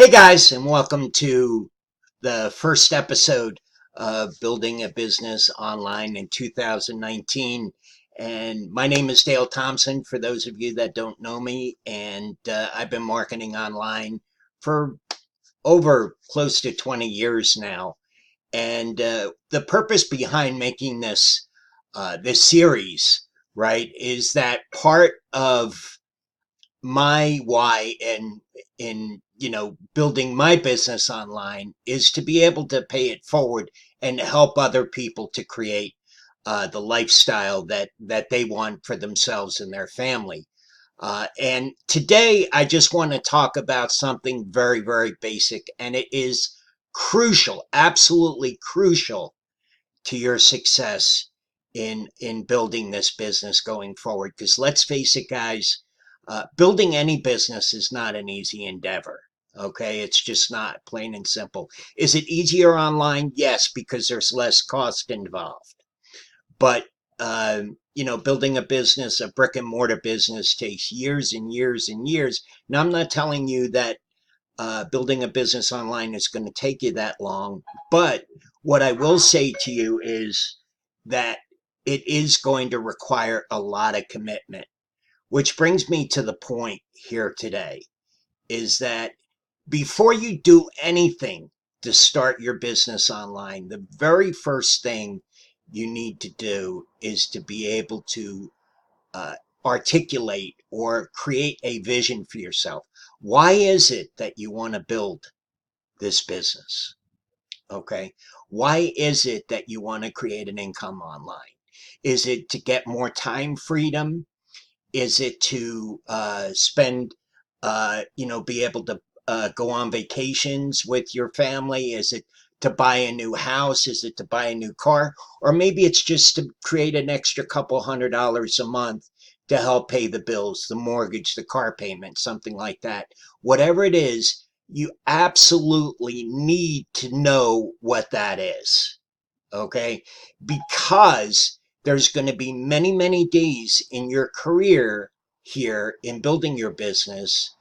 Hey guys, and welcome to the first episode of Building a Business Online in 2019. And my name is Dale Thompson, for those of you that don't know me, and I've been marketing online for over close to 20 years now. And the purpose behind making this series, right, is that part of my why in building my business online is to be able to pay it forward and help other people to create the lifestyle that they want for themselves and their family. And today I just want to talk about something very, very basic, and it is crucial, absolutely crucial to your success in building this business going forward. Because let's face it, guys, building any business is not an easy endeavor. Okay, it's just not, plain and simple. Is it easier online? Yes, because there's less cost involved. But building a business, a brick and mortar business, takes years and years and years. Now, I'm not telling you that building a business online is going to take you that long. But what I will say to you is that it is going to require a lot of commitment, which brings me to the point here today is that before you do anything to start your business online, the very first thing you need to do is to be able to uh, articulate or create a vision for yourself. Why is it that you want to build this business? Okay. Why is it that you want to create an income online? Is it to get more time freedom? Is it to spend, be able to go on vacations with your family? Is it to buy a new house? Is it to buy a new car? Or maybe it's just to create an extra couple $100 a month to help pay the bills, the mortgage, the car payment, something like that. Whatever it is, you absolutely need to know what that is. Okay? Because there's going to be many, many days in your career here in building your business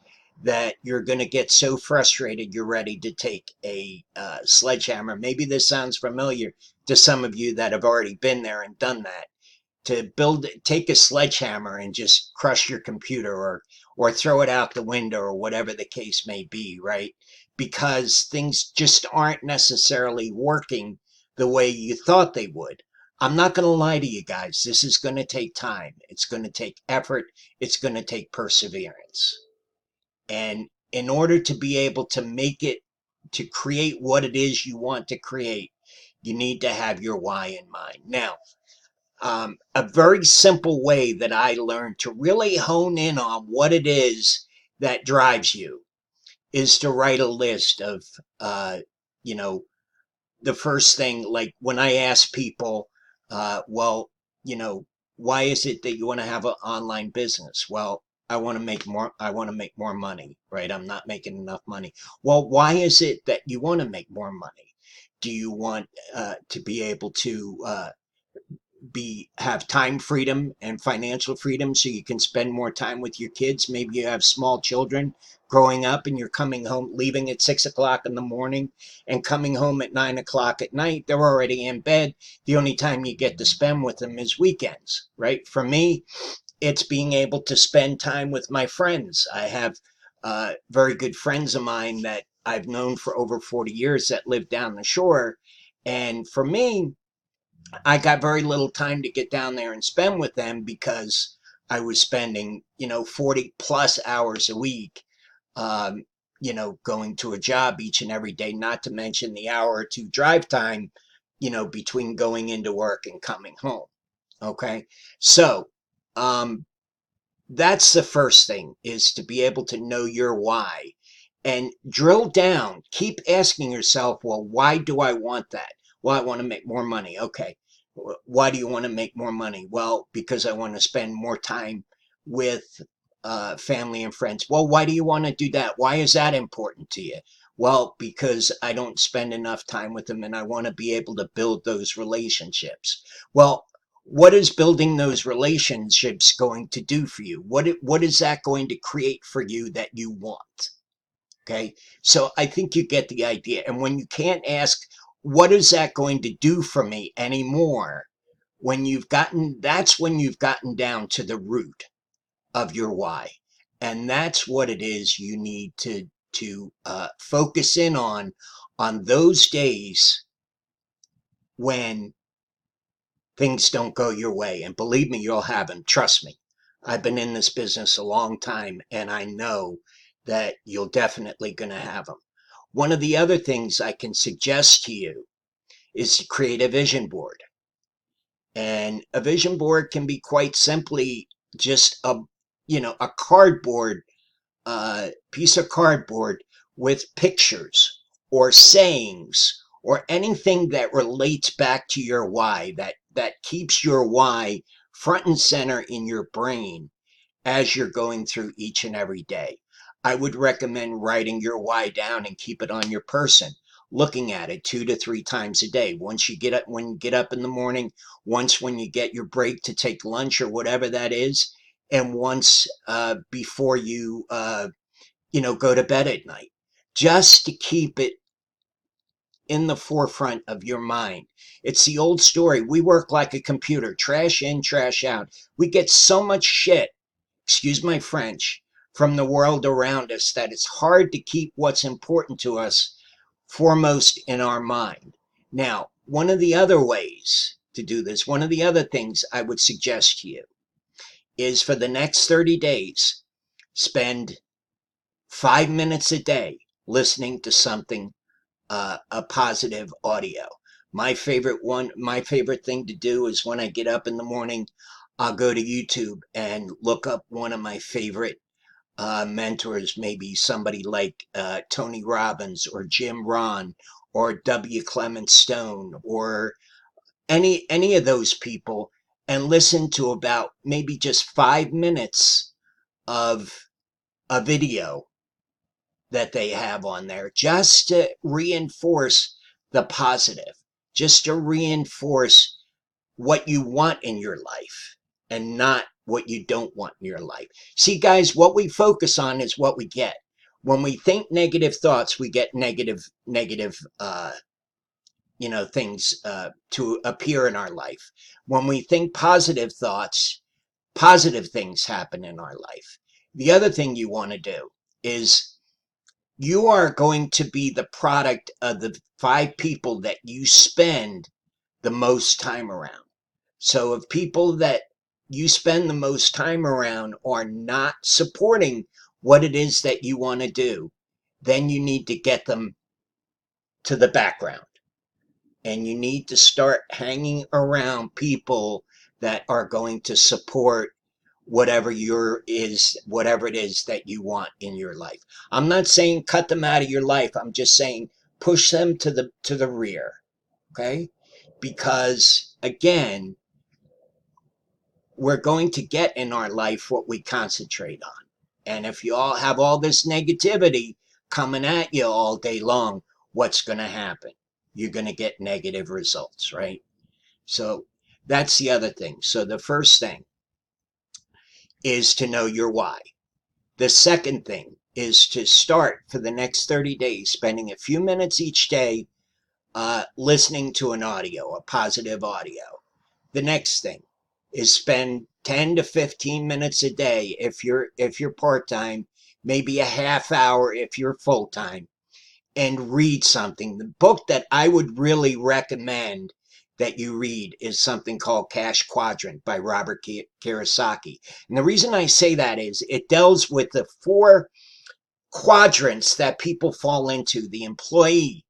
that you're going to get so frustrated you're ready to take a sledgehammer. Maybe this sounds familiar to some of you that have already been there and done that. Take a sledgehammer and just crush your computer or throw it out the window or whatever the case may be, right? Because things just aren't necessarily working the way you thought they would. I'm not going to lie to you guys. This is going to take time. It's going to take effort. It's going to take perseverance. And in order to be able to make it, to create what it is you want to create, you need to have your why in mind. Now, a very simple way that I learned to really hone in on what it is that drives you is to write a list of, you know, the first thing, like when I ask people, well, you know, why is it that you want to have an online business? Well, I want to make more money, right? I'm not making enough money. Well, why is it that you want to make more money? Do you want to be able to have time freedom and financial freedom so you can spend more time with your kids? Maybe you have small children growing up and you're coming home, leaving at 6 o'clock in the morning and coming home at 9 o'clock at night. They're already in bed. The only time you get to spend with them is weekends, right? For me, it's being able to spend time with my friends. I have very good friends of mine that I've known for over 40 years that live down the shore. And for me, I got very little time to get down there and spend with them because I was spending, 40 plus hours a week, um, going to a job each and every day, not to mention the hour or two drive time, between going into work and coming home. Okay. So, um, that's the first thing, is to be able to know your why and drill down. Keep asking yourself, well, why do I want that? Well, I want to make more money. Okay. Why do you want to make more money? Well, because I want to spend more time with family and friends. Well, why do you want to do that? Why is that important to you? Well, because I don't spend enough time with them and I want to be able to build those relationships. Well, what is building those relationships going to do for you? What is that going to create for you that you want? Okay. So I think you get the idea. And when you can't ask, what is that going to do for me anymore? That's when you've gotten down to the root of your why. And that's what it is you need to focus in on those days when things don't go your way. And believe me, you'll have them. Trust me. I've been in this business a long time, and I know that you're definitely going to have them. One of the other things I can suggest to you is to create a vision board. And a vision board can be quite simply just a cardboard piece of cardboard with pictures or sayings or anything that relates back to your why, that keeps your why front and center in your brain as you're going through each and every day. I would recommend writing your why down and keep it on your person, looking at it 2 to 3 times a day. Once you get up, when you get up in the morning, once when you get your break to take lunch or whatever that is, and once before you go to bed at night, just to keep it in the forefront of your mind. It's the old story. We work like a computer, trash in, trash out. We get so much shit, excuse my French, from the world around us that it's hard to keep what's important to us foremost in our mind. Now, one of the other ways to do this, one of the other things I would suggest to you is for the next 30 days, spend 5 minutes a day listening to something, a positive audio. My favorite thing to do is when I get up in the morning, I'll go to YouTube and look up one of my favorite mentors, maybe somebody like Tony Robbins or Jim Rohn or W. Clement Stone or any of those people, and listen to about maybe just 5 minutes of a video that they have on there, just to reinforce the positive, just to reinforce what you want in your life and not what you don't want in your life. See, guys, what we focus on is what we get. When we think negative thoughts, we get negative things to appear in our life. When we think positive thoughts, positive things happen in our life. The other thing you want to do is you are going to be the product of the 5 people that you spend the most time around. So if people that you spend the most time around are not supporting what it is that you want to do, then you need to get them to the background. And you need to start hanging around people that are going to support whatever it is that you want in your life. I'm not saying cut them out of your life. I'm just saying push them to the rear. Okay? Because again, we're going to get in our life what we concentrate on. And if you all have all this negativity coming at you all day long, what's going to happen? You're going to get negative results, right? So that's the other thing. So the first thing is to know your why. The second thing is to start for the next 30 days, spending a few minutes each day listening to an audio, a positive audio. The next thing is spend 10 to 15 minutes a day if you're part-time, maybe a half hour if you're full-time, and read something. The book that I would really recommend that you read is something called Cash Quadrant by Robert Kiyosaki. And the reason I say that is it deals with the 4 quadrants that people fall into: the employee,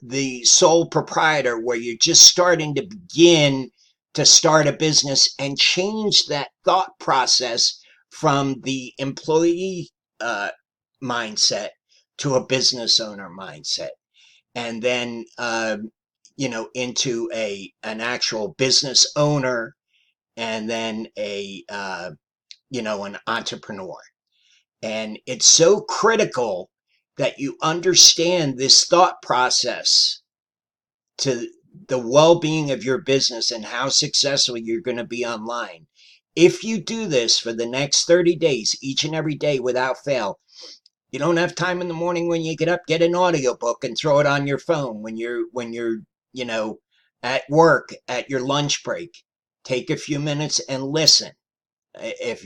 the sole proprietor, where you're just starting to begin to start a business, and change that thought process from the employee mindset to a business owner mindset, and then into an actual business owner, and then an entrepreneur. And it's so critical that you understand this thought process to the well-being of your business and how successful you're going to be online. If you do this for the next 30 days, each and every day without fail, You don't have time in the morning when you get up, get an audiobook and throw it on your phone when you're, you know, at work, at your lunch break. Take a few minutes and listen. If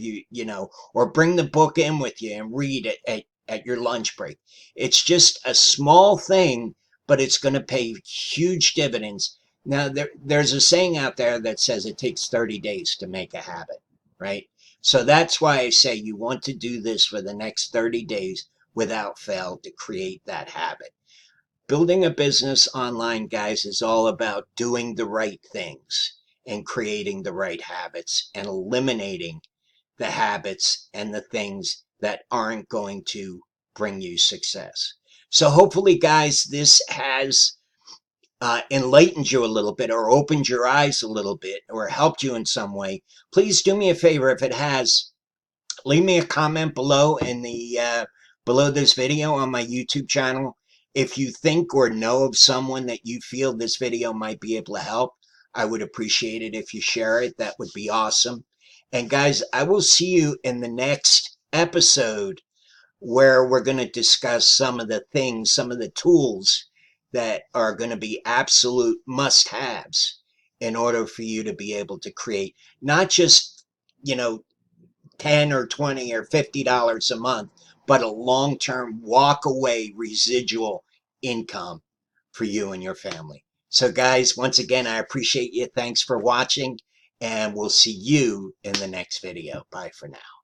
or bring the book in with you and read it at your lunch break. It's just a small thing, but it's going to pay huge dividends. Now, there's a saying out there that says it takes 30 days to make a habit, right? So that's why I say you want to do this for the next 30 days without fail to create that habit. Building a business online, guys, is all about doing the right things and creating the right habits and eliminating the habits and the things that aren't going to bring you success. So hopefully, guys, this has enlightened you a little bit or opened your eyes a little bit or helped you in some way. Please do me a favor. If it has, leave me a comment below in the below this video on my YouTube channel. If you think or know of someone that you feel this video might be able to help, I would appreciate it if you share it. That would be awesome. And guys, I will see you in the next episode where we're going to discuss some of the things, some of the tools that are going to be absolute must-haves in order for you to be able to create not just, you know, 10 or 20 or $50 a month, but a long-term walk away residual income for you and your family. So guys, once again, I appreciate you. Thanks for watching, and we'll see you in the next video. Bye for now.